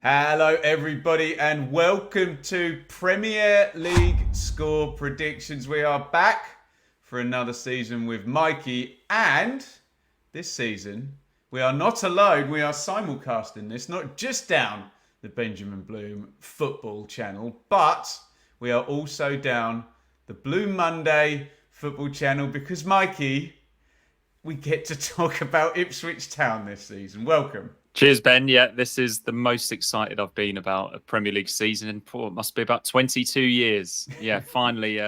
Hello, everybody, and welcome to Premier League score predictions. We are back for another season with Mikey, and this season we are not alone. We are simulcasting this not just down the Benjamin Bloom football channel, but we are also down the Blue Monday football channel because, Mikey, we get to talk about Ipswich Town this season. Welcome. Cheers, Ben. Yeah, this is the most excited I've been about a Premier League season in it must be about 22 years. Yeah, finally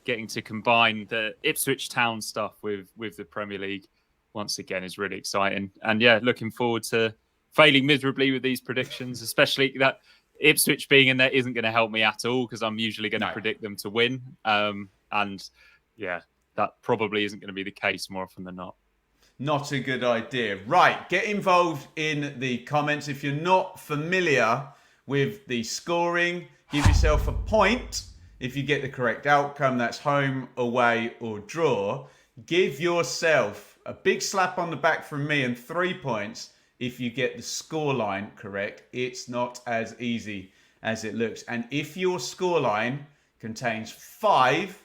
getting to combine the Ipswich Town stuff with the Premier League once again is really exciting. And yeah, looking forward to failing miserably with these predictions, especially that Ipswich being in there isn't going to help me at all because I'm usually going to predict them to win. And yeah, that probably isn't going to be the case more often than not. Not a good idea. Right, get involved in the comments. If you're not familiar with the scoring, give yourself a point if you get the correct outcome. That's home, away, or draw. Give yourself a big slap on the back from me and 3 points if you get the scoreline correct. It's not as easy as it looks. And if your scoreline contains 5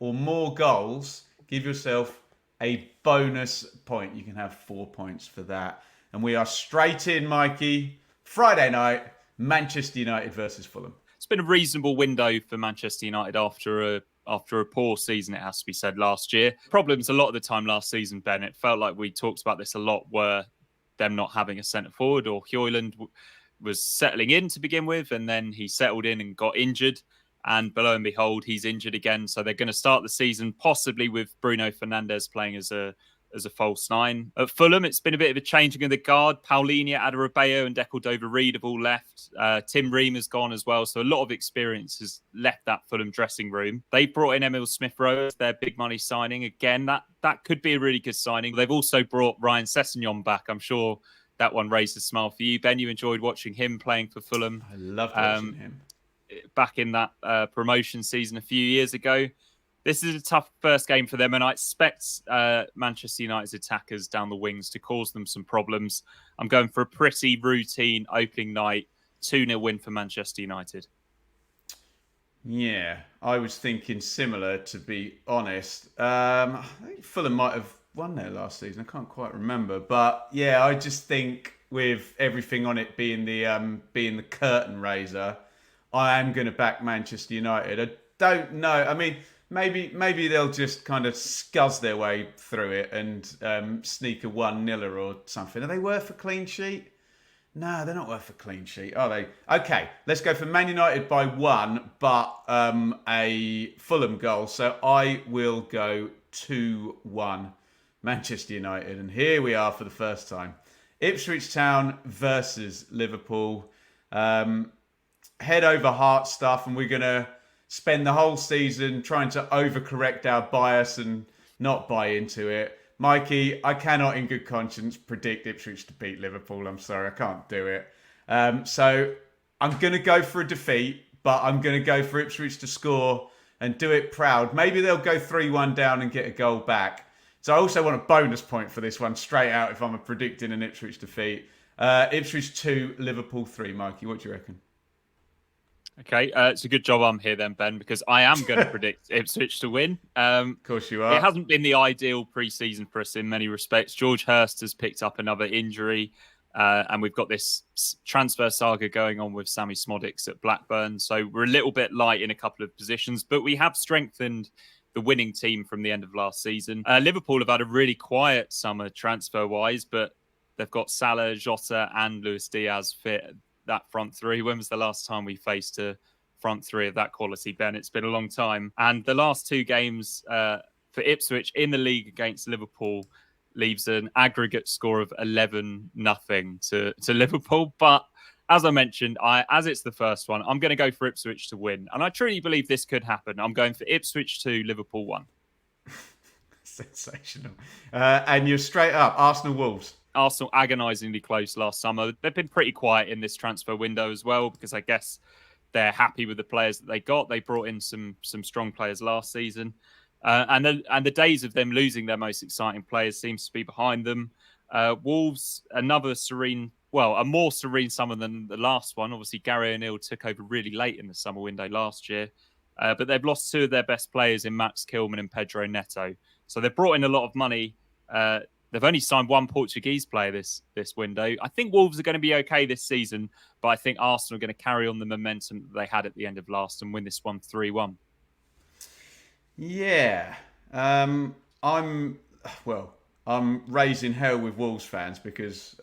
or more goals, give yourself a bonus point. You can have 4 points for that. And we are straight in, Mikey. Friday night, Manchester United versus Fulham. It's been a reasonable window for Manchester United after a poor season, it has to be said, last year. Problems a lot of the time last season, Ben, it felt like we talked about this a lot, were them not having a centre forward, or Højlund was settling in to begin with, and then he settled in and got injured. And below and behold, he's injured again. So they're going to start the season possibly with Bruno Fernandes playing as a false nine. At Fulham, it's been a bit of a changing of the guard. Paulinho, Adarabioyo and Decordova-Reid have all left. Tim Ream has gone as well. So a lot of experience has left that Fulham dressing room. They brought in Emil Smith-Rowe as their big money signing. Again, that could be a really good signing. They've also brought Ryan Sessegnon back. I'm sure that one raised a smile for you. Ben, you enjoyed watching him playing for Fulham. I loved watching him. Back in that promotion season a few years ago. This is a tough first game for them, and I expect Manchester United's attackers down the wings to cause them some problems. I'm going for a pretty routine opening night 2-0 win for Manchester United. Yeah, I was thinking similar, to be honest. I think Fulham might have won there last season. I can't quite remember. But yeah, I just think with everything on it being the curtain raiser, I am going to back Manchester United. I don't know. I mean, maybe they'll just kind of scuzz their way through it and sneak a 1-0 or something. Are they worth a clean sheet? No, they're not worth a clean sheet, are they? Okay, let's go for Man United by 1, but a Fulham goal. So I will go 2-1 Manchester United. And here we are for the first time. Ipswich Town versus Liverpool. Head over heart stuff, and we're going to spend the whole season trying to overcorrect our bias and not buy into it. Mikey, I cannot in good conscience predict Ipswich to beat Liverpool. I'm sorry, I can't do it. So I'm going to go for a defeat, but I'm going to go for Ipswich to score and do it proud. Maybe they'll go 3-1 down and get a goal back. So I also want a bonus point for this one straight out if I'm predicting an Ipswich defeat. Ipswich 2, Liverpool 3. Mikey, what do you reckon? Okay, it's a good job I'm here then, Ben, because I am going to predict Ipswich to win. Of course you are. It hasn't been the ideal pre-season for us in many respects. George Hurst has picked up another injury, and we've got this transfer saga going on with Sammy Smodics at Blackburn. So we're a little bit light in a couple of positions, but we have strengthened the winning team from the end of last season. Liverpool have had a really quiet summer transfer-wise, but they've got Salah, Jota and Luis Diaz fit. That front three. When was the last time we faced a front three of that quality, Ben? It's been a long time. And the last 2 games for Ipswich in the league against Liverpool leaves an aggregate score of 11-0 to Liverpool. But as I mentioned, as it's the first one, I'm going to go for Ipswich to win. And I truly believe this could happen. I'm going for Ipswich 2, Liverpool 1. Sensational. And you're straight up, Arsenal Wolves. Arsenal agonisingly close last summer. They've been pretty quiet in this transfer window as well, because I guess they're happy with the players that they got. They brought in some strong players last season. And the days of them losing their most exciting players seems to be behind them. Wolves, another serene a more serene summer than the last one. Obviously, Gary O'Neill took over really late in the summer window last year, but they've lost two of their best players in Max Kilman and Pedro Neto. So they've brought in a lot of money. They've only signed one Portuguese player this window. I think Wolves are going to be okay this season, but I think Arsenal are going to carry on the momentum that they had at the end of last and win this one 3-1. Yeah. I'm raising hell with Wolves fans because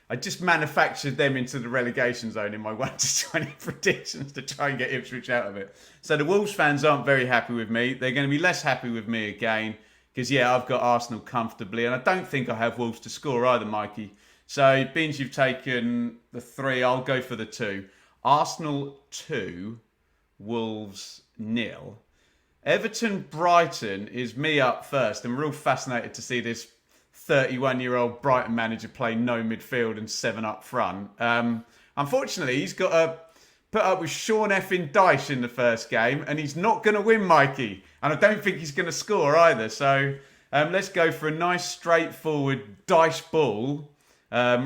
I just manufactured them into the relegation zone in my 1-20 predictions to try and get Ipswich out of it. So the Wolves fans aren't very happy with me. They're going to be less happy with me again because, I've got Arsenal comfortably and I don't think I have Wolves to score either, Mikey. So, Beans, you've taken the 3. I'll go for the 2. Arsenal 2, Wolves 0. Everton Brighton is me up first. I'm real fascinated to see this 31-year-old Brighton manager play no midfield and 7 up front. Unfortunately, he's got to put up with Sean effing Dyche in the first game, and he's not going to win, Mikey. And I don't think he's going to score either. So let's go for a nice, straightforward Dyche ball.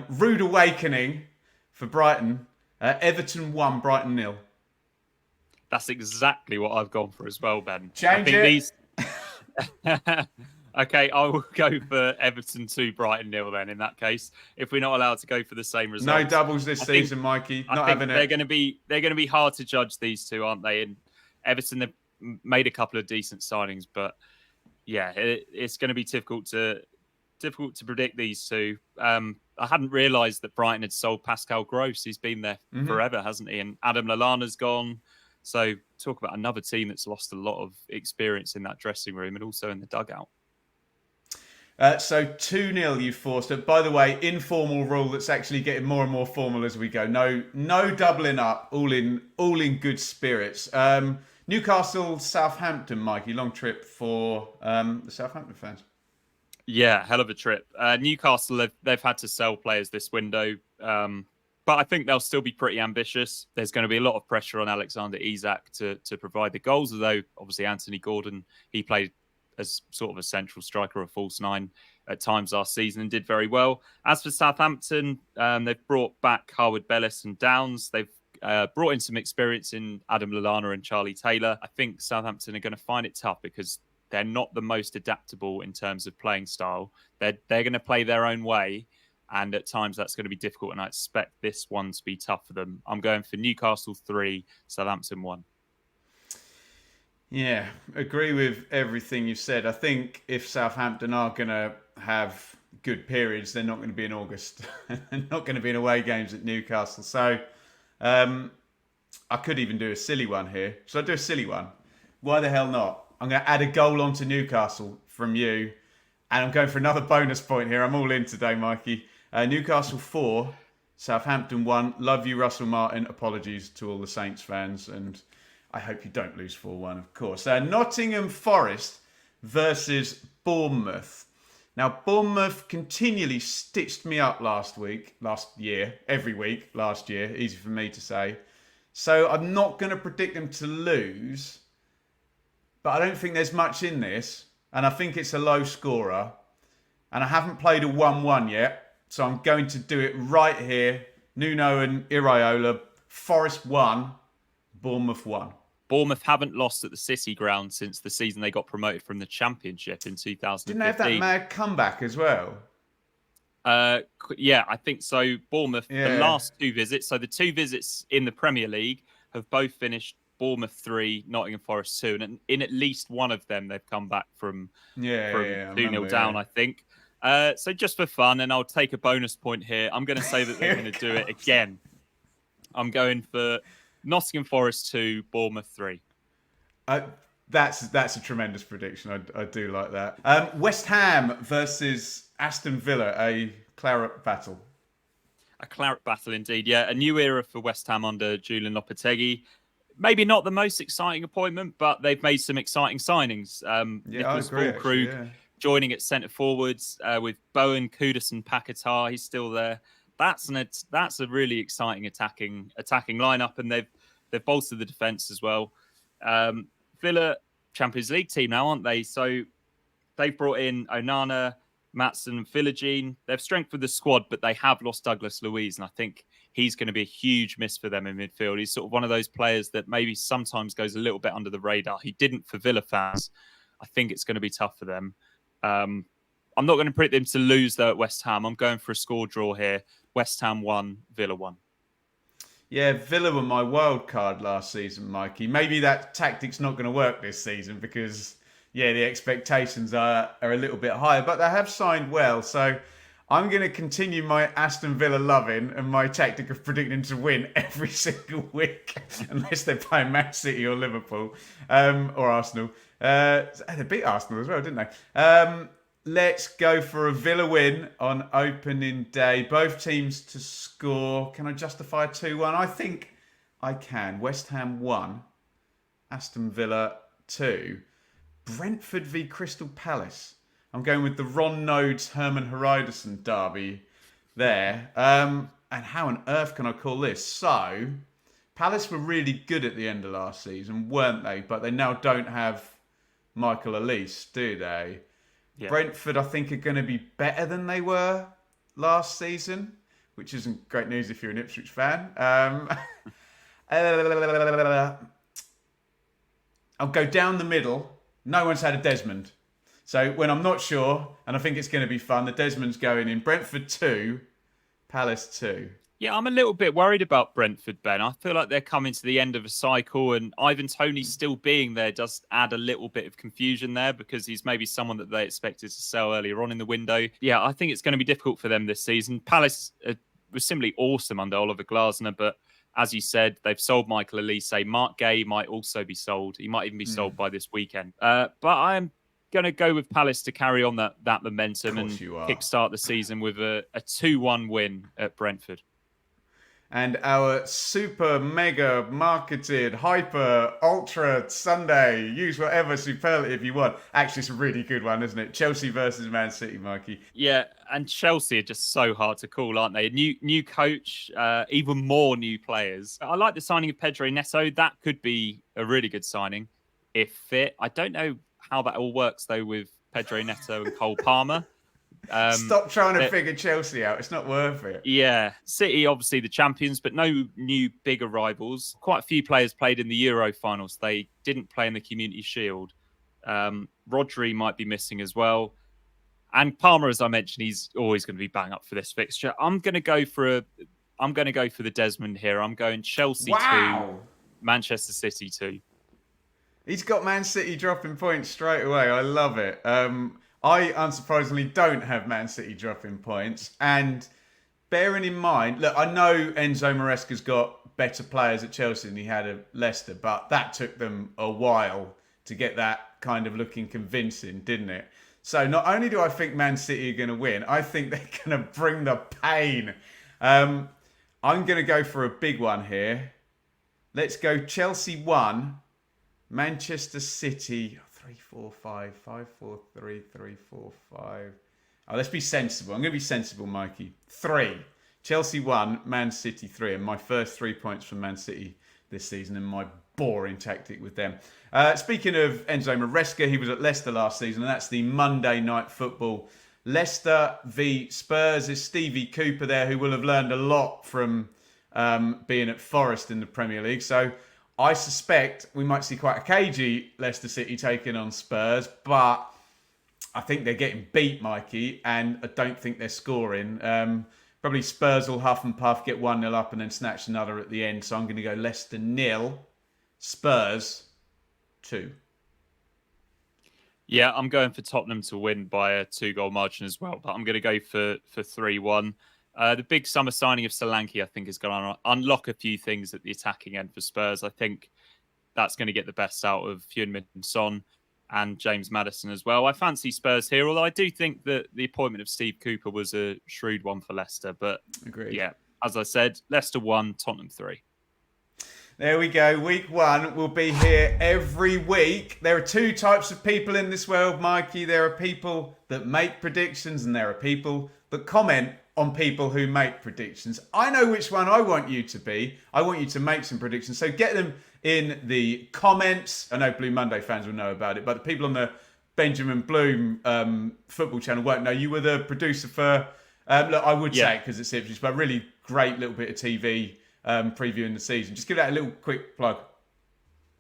Rude awakening for Brighton. Everton 1, Brighton 0. That's exactly what I've gone for as well, Ben. Change it. Okay, I will go for Everton 2, Brighton 0 then in that case. If we're not allowed to go for the same result. No doubles this season, Mikey. Not having it. They're going to be hard to judge, these two, aren't they? And Everton, they've made a couple of decent signings, but it's going to be difficult to predict these two. I hadn't realised that Brighton had sold Pascal Gross. He's been there forever, hasn't he? And Adam Lallana's gone. So talk about another team that's lost a lot of experience in that dressing room and also in the dugout. So 2-0 you forced it. By the way, informal rule that's actually getting more and more formal as we go. No doubling up. All in good spirits. Newcastle, Southampton, Mikey. Long trip for the Southampton fans. Yeah, hell of a trip. Newcastle, they've had to sell players this window. But I think they'll still be pretty ambitious. There's going to be a lot of pressure on Alexander Isak to provide the goals, although obviously Anthony Gordon, he played as sort of a central striker, a false 9 at times last season and did very well. As for Southampton, they've brought back Harwood Bellis and Downs. They've brought in some experience in Adam Lallana and Charlie Taylor. I think Southampton are going to find it tough because they're not the most adaptable in terms of playing style. They're going to play their own way. And at times that's going to be difficult. And I expect this one to be tough for them. I'm going for Newcastle 3, Southampton 1. Yeah, agree with everything you've said. I think if Southampton are going to have good periods, they're not going to be in August. They're not going to be in away games at Newcastle. So I could even do a silly one here. Should I do a silly one? Why the hell not? I'm going to add a goal onto Newcastle from you. And I'm going for another bonus point here. I'm all in today, Mikey. Newcastle 4, Southampton 1. Love you, Russell Martin. Apologies to all the Saints fans. And I hope you don't lose 4-1, of course. Nottingham Forest versus Bournemouth. Now, Bournemouth continually stitched me up last year. Easy for me to say. So I'm not going to predict them to lose. But I don't think there's much in this. And I think it's a low scorer. And I haven't played a 1-1 yet. So I'm going to do it right here. Nuno and Iraola. Forest 1, Bournemouth 1. Bournemouth haven't lost at the City ground since the season they got promoted from the Championship in 2015. Didn't they have that mad comeback as well? Yeah, I think so. Bournemouth, the last 2 visits. So the 2 visits in the Premier League have both finished Bournemouth 3, Nottingham Forest 2. And in at least one of them, they've come back from 2-0 down, I think. So just for fun, and I'll take a bonus point here, I'm going to say that they're going to do it again. I'm going for Nottingham Forest 2, Bournemouth 3. That's a tremendous prediction. I do like that. West Ham versus Aston Villa, a claret battle. A claret battle indeed, yeah. A new era for West Ham under Julian Lopetegui. Maybe not the most exciting appointment, but they've made some exciting signings. Nicholas Füllkrug joining at centre forwards with Bowen, Kudus and Paquetá. He's still there. That's a really exciting attacking lineup, and they've bolstered the defence as well. Villa Champions League team now, aren't they? So they've brought in Onana, Maatsen and Philogene. They've strengthened the squad, but they have lost Douglas Luiz, and I think he's going to be a huge miss for them in midfield. He's sort of one of those players that maybe sometimes goes a little bit under the radar. He didn't for Villa fans. I think it's going to be tough for them. I'm not going to predict them to lose, though, at West Ham. I'm going for a score draw here. West Ham 1, Villa 1. Yeah, Villa were my wild card last season, Mikey. Maybe that tactic's not going to work this season because, yeah, the expectations are a little bit higher. But they have signed well, so I'm going to continue my Aston Villa loving and my tactic of predicting to win every single week, unless they're playing Man City or Liverpool or Arsenal. They beat Arsenal as well, didn't they? Let's go for a Villa win on opening day. Both teams to score. Can I justify a 2-1? I think I can. West Ham 1, Aston Villa 2. Brentford v Crystal Palace. I'm going with the Ron Nodes, Herman Hreiderson derby there. And how on earth can I call this? So, Palace were really good at the end of last season, weren't they? But they now don't have Michael Elise, do they? Yeah. Brentford, I think, are going to be better than they were last season, which isn't great news if you're an Ipswich fan. I'll go down the middle. No one's had a Desmond. So when I'm not sure, and I think it's going to be fun, the Desmond's going in. Brentford 2, Palace 2. Yeah, I'm a little bit worried about Brentford, Ben. I feel like they're coming to the end of a cycle, and Ivan Toney still being there does add a little bit of confusion there because he's maybe someone that they expected to sell earlier on in the window. Yeah, I think it's going to be difficult for them this season. Palace was simply awesome under Oliver Glasner, but as you said, they've sold Michael Elise. Mark Gay might also be sold. He might even be sold by this weekend. But I'm going to go with Palace to carry on that momentum and kickstart the season with a 2-1 win at Brentford. And our super, mega, marketed, hyper, ultra Sunday, use whatever superlative you want. Actually, it's a really good one, isn't it? Chelsea versus Man City, Mikey. Yeah, and Chelsea are just so hard to call, aren't they? New coach, even more new players. I like the signing of Pedro Neto. That could be a really good signing if fit. I don't know how that all works, though, with Pedro Neto and Cole Palmer. Stop trying to figure Chelsea out. It's not worth it. Yeah. City, obviously the champions, but no new bigger rivals. Quite a few players played in the Euro finals. They didn't play in the Community Shield. Rodri might be missing as well. And Palmer, as I mentioned, he's always going to be bang up for this fixture. I'm going to go for the Desmond here. I'm going Chelsea 2, Manchester City 2. He's got Man City dropping points straight away. I love it. I, unsurprisingly, don't have Man City dropping points. And bearing in mind, look, I know Enzo Maresca's got better players at Chelsea than he had at Leicester, but that took them a while to get that kind of looking convincing, didn't it? So not only do I think Man City are going to win, I think they're going to bring the pain. I'm going to go for a big one here. Let's go Chelsea 1, Manchester City 3-4-5, 5-4-3, 3-4-5. Oh, let's be sensible. I'm going to be sensible, Mikey. 3. Chelsea 1, Man City 3. And my first 3 points from Man City this season and my boring tactic with them. Speaking of Enzo Maresca, he was at Leicester last season, and that's the Monday Night Football. Leicester v Spurs. Is Stevie Cooper there, who will have learned a lot from being at Forest in the Premier League. So I suspect we might see quite a cagey Leicester City taking on Spurs, but I think they're getting beat, Mikey, and I don't think they're scoring. Probably Spurs will huff and puff, get 1-0 up and then snatch another at the end. So I'm going to go Leicester 0, Spurs 2. Yeah, I'm going for Tottenham to win by a 2-goal margin as well, but I'm going to go for 3-1. The big summer signing of Solanke, I think, is going to unlock a few things at the attacking end for Spurs. I think that's going to get the best out of Heung-min Son and James Maddison as well. I fancy Spurs here, although I do think that the appointment of Steve Cooper was a shrewd one for Leicester. But agreed. Yeah, as I said, Leicester 1, Tottenham 3. There we go. Week 1 will be here every week. There are 2 types of people in this world, Mikey. There are people that make predictions and there are people that comment on people who make predictions. I know which one I want you to be. I want you to make some predictions. So get them in the comments. I know Blue Monday fans will know about it, but the people on the Benjamin Bloom football channel, weren't you? You were the producer for, look, I would say it because it's Ipswich, but really great little bit of TV previewing the season. Just give that a little quick plug.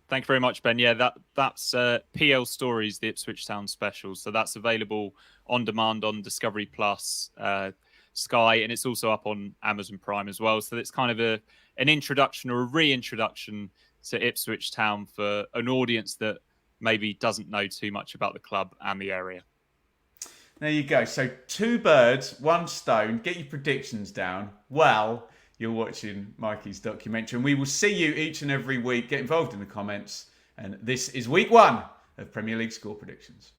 Thank you very much, Ben. Yeah, that's PL Stories, the Ipswich Town special. So that's available on demand on Discovery Plus, Sky, and it's also up on Amazon Prime as well. So it's kind of an introduction or a reintroduction to Ipswich Town for an audience that maybe doesn't know too much about the club and the area. There you go. So 2 birds, 1 stone. Get your predictions down. Well, you're watching Mikey's documentary, and we will see you each and every week. Get involved in the comments. And this is week 1 of Premier League score predictions.